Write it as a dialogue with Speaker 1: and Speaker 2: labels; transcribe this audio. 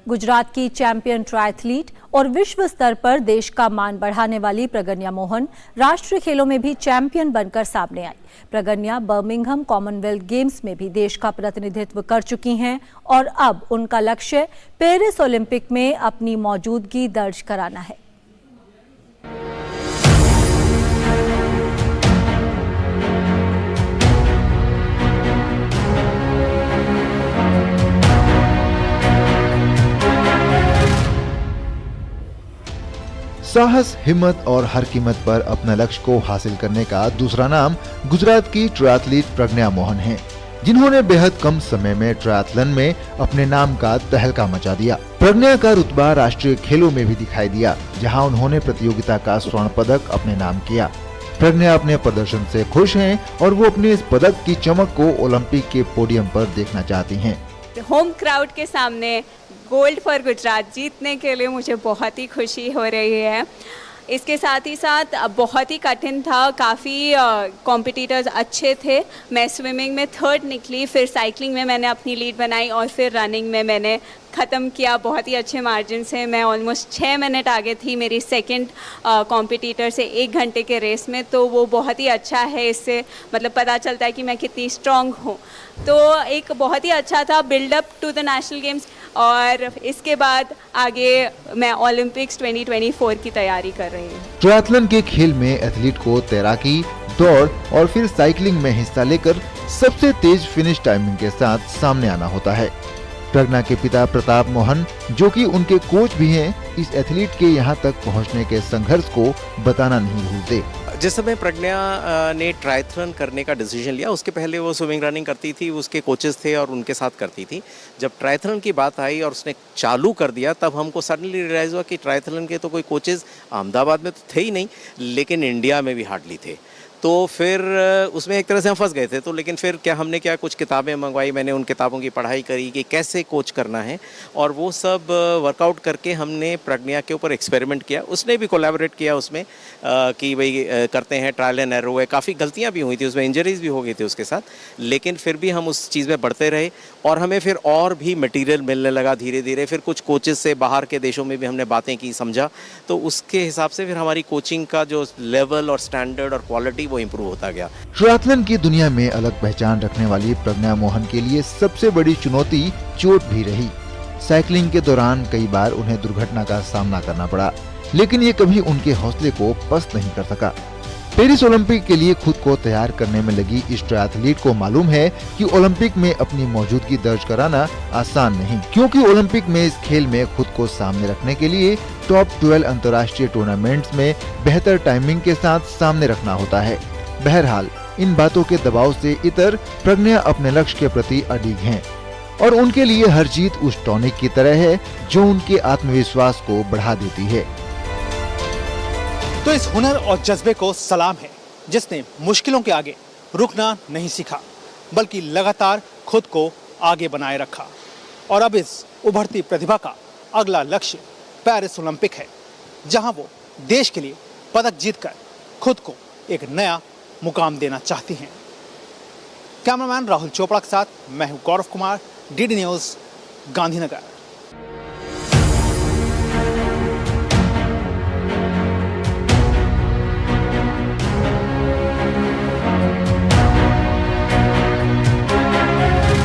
Speaker 1: गुजरात की champion triathlete और विश्व स्तर पर देश का मान बढ़ाने वाली प्रगन्या मोहन राष्ट्रीय खेलों में भी चैंपियन बनकर सामने आई। प्रगन्या बर्मिंघम कॉमनवेल्थ गेम्स में भी देश का प्रतिनिधित्व कर चुकी हैं और अब उनका लक्ष्य पेरिस ओलंपिक में अपनी मौजूदगी दर्ज कराना है।
Speaker 2: साहस, हिम्मत और हर कीमत पर अपने लक्ष्य को हासिल करने का दूसरा नाम गुजरात की ट्रायथलीट प्रज्ञा मोहन है, जिन्होंने बेहद कम समय में ट्रायथलन में अपने नाम का तहलका मचा दिया। प्रज्ञा का रुतबा राष्ट्रीय खेलों में भी दिखाई दिया, जहां उन्होंने प्रतियोगिता का स्वर्ण पदक अपने नाम किया। प्रज्ञा अपने प्रदर्शन से खुश हैं और वो अपने इस पदक की चमक को ओलंपिक के पोडियम पर देखना चाहती हैं।
Speaker 3: होम क्राउड के सामने गोल्ड फॉर गुजरात जीतने के लिए मुझे बहुत ही खुशी हो रही है। इसके साथ ही साथ बहुत ही कठिन था, काफ़ी कॉम्पिटिटर्स अच्छे थे। मैं स्विमिंग में थर्ड निकली, फिर साइकिलिंग में मैंने अपनी लीड बनाई और फिर रनिंग में मैंने ख़त्म किया बहुत ही अच्छे मार्जिन से। मैं ऑलमोस्ट 6 मिनट आगे थी मेरी सेकंड कॉम्पिटिटर से 1 घंटे के रेस में, तो वो बहुत ही अच्छा है। इससे मतलब पता चलता है कि मैं कितनी स्ट्रॉन्ग हूँ। तो एक बहुत ही अच्छा था buildup to the national games, और इसके बाद आगे मैं ओलंपिक्स 2024 की तैयारी कर रही हूँ।
Speaker 2: ट्रायथलन के खेल में एथलीट को तैराकी, दौड़ और फिर साइकिलिंग में हिस्सा लेकर सबसे तेज फिनिश टाइमिंग के साथ सामने आना होता है। प्रज्ञा के पिता प्रताप मोहन, जो कि उनके कोच भी हैं, इस एथलीट के यहाँ तक पहुँचने के संघर्ष को बताना नहीं भूलते।
Speaker 4: जिस समय प्रज्ञा ने ट्रायथलन करने का डिसीजन लिया, उसके पहले वो स्विमिंग रनिंग करती थी, उसके कोचेस थे और उनके साथ करती थी। जब ट्रायथलन की बात आई और उसने चालू कर दिया, तब हमको सडनली रियलाइज़ हुआ कि ट्रायथलन के तो कोई कोचेस अहमदाबाद में तो थे ही नहीं, लेकिन इंडिया में भी हार्डली थे। तो फिर उसमें एक तरह से हम फंस गए थे। तो लेकिन फिर हमने कुछ किताबें मंगवाई, मैंने उन किताबों की पढ़ाई करी कि कैसे कोच करना है, और वो सब वर्कआउट करके हमने प्रज्ञा के ऊपर एक्सपेरिमेंट किया। उसने भी कोलैबोरेट किया उसमें कि भाई करते हैं, ट्रायल एंड एरर है। काफ़ी गलतियां भी हुई थी उसमें, इंजरीज भी हो गई थी उसके साथ, लेकिन फिर भी हम उस चीज़ में बढ़ते रहे और हमें फिर और भी मटीरियल मिलने लगा धीरे धीरे। फिर कुछ कोचेस से बाहर के देशों में भी हमने बातें की, समझा, तो उसके हिसाब से फिर हमारी कोचिंग का जो लेवल और स्टैंडर्ड और क्वालिटी वो इम्प्रूव होता गया।
Speaker 2: ट्रायथलन की दुनिया में अलग पहचान रखने वाली प्रज्ञा मोहन के लिए सबसे बड़ी चुनौती चोट भी रही। साइकिलिंग के दौरान कई बार उन्हें दुर्घटना का सामना करना पड़ा, लेकिन ये कभी उनके हौसले को पस्त नहीं कर सका। पेरिस ओलंपिक के लिए खुद को तैयार करने में लगी इस ट्रायथलीट को मालूम है कि ओलंपिक में अपनी मौजूदगी दर्ज कराना आसान नहीं, क्योंकि ओलंपिक में इस खेल में खुद को सामने रखने के लिए टॉप 12 अंतर्राष्ट्रीय टूर्नामेंट्स में बेहतर टाइमिंग के साथ सामने रखना होता है। बहरहाल इन बातों के दबाव से इतर प्रज्ञा अपने लक्ष्य के प्रति अडिग हैं और उनके लिए हर जीत उस टॉनिक की तरह है जो उनके आत्मविश्वास को बढ़ा देती है।
Speaker 5: तो इस हुनर और जज्बे को सलाम है, जिसने मुश्किलों के आगे रुकना नहीं सीखा, बल्कि लगातार खुद को आगे बनाए रखा। और अब इस उभरती प्रतिभा का अगला लक्ष्य पेरिस ओलंपिक है, जहां वो देश के लिए पदक जीतकर खुद को एक नया मुकाम देना चाहती हैं। कैमरामैन राहुल चोपड़ा के साथ मैं हूं गौरव कुमार, डीडी न्यूज़, गांधीनगर।